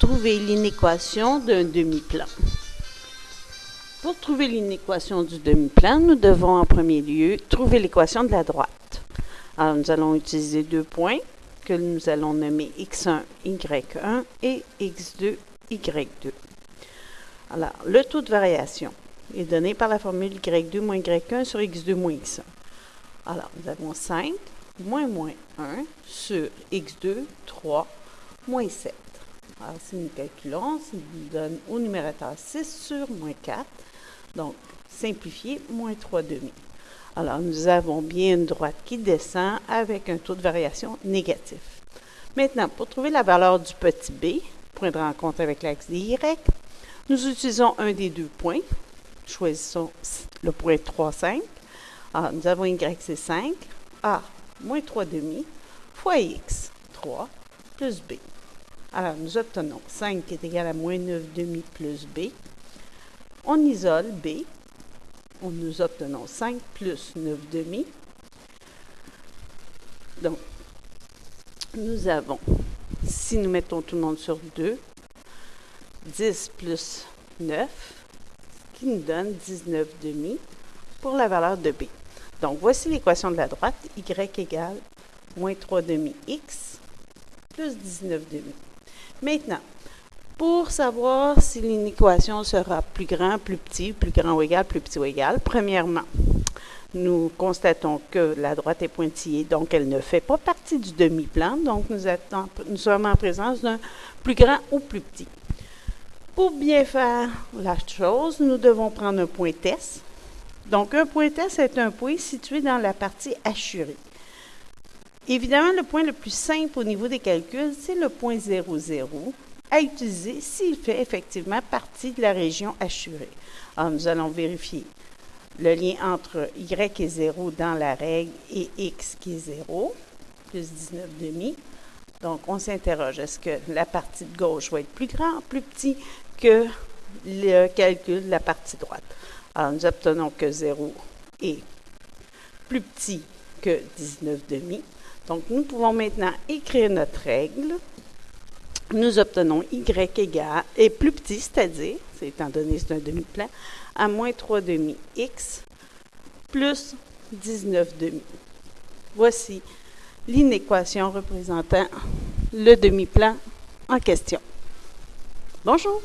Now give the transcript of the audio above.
trouver l'inéquation d'un demi-plan. Pour trouver l'inéquation du demi-plan, nous devons en premier lieu trouver l'équation de la droite. Alors, nous allons utiliser deux points que nous allons nommer x1, y1 et x2, y2. Alors, le taux de variation est donné par la formule y2 moins y1 sur x2 moins x1. Alors, nous avons 5 moins 1 sur x2, 3 moins 7. Alors, si nous calculons, ça nous donne au numérateur 6 sur moins 4. Donc, simplifié, moins 3 demi. Alors, nous avons bien une droite qui descend avec un taux de variation négatif. Maintenant, pour trouver la valeur du petit b, point de rencontre avec l'axe des y, nous utilisons un des deux points. Choisissons le point 3, 5. Alors, nous avons y, c'est 5. A, moins 3 demi, fois x, 3, plus b. Alors, nous obtenons 5 qui est égal à moins 9 demi plus b. On isole b. Nous obtenons 5 plus 9 demi. Donc, nous avons, si nous mettons tout le monde sur 2, 10 plus 9, qui nous donne 19 demi pour la valeur de b. Donc, voici l'équation de la droite, y égale moins 3 demi x plus 19 demi. Maintenant, pour savoir si l'inéquation sera plus grand, plus petit, plus grand ou égal, plus petit ou égal, premièrement, nous constatons que la droite est pointillée, donc elle ne fait pas partie du demi-plan, donc nous sommes en présence d'un plus grand ou plus petit. Pour bien faire la chose, nous devons prendre un point test. Donc, un point test est un point situé dans la partie hachurée. Évidemment, le point le plus simple au niveau des calculs, c'est le point 0, 0, à utiliser s'il fait effectivement partie de la région hachurée. Alors, nous allons vérifier le lien entre y et 0 dans la règle et x qui est 0, plus 19 demi. Donc, on s'interroge, est-ce que la partie de gauche va être plus grande, plus petit que le calcul de la partie droite? Alors, nous obtenons que 0 est plus petit que 19 demi. Donc, nous pouvons maintenant écrire notre règle. Nous obtenons y est plus petit, c'est-à-dire, étant donné que c'est un demi-plan, à moins 3 demi x plus 19 demi. Voici l'inéquation représentant le demi-plan en question. Bonjour!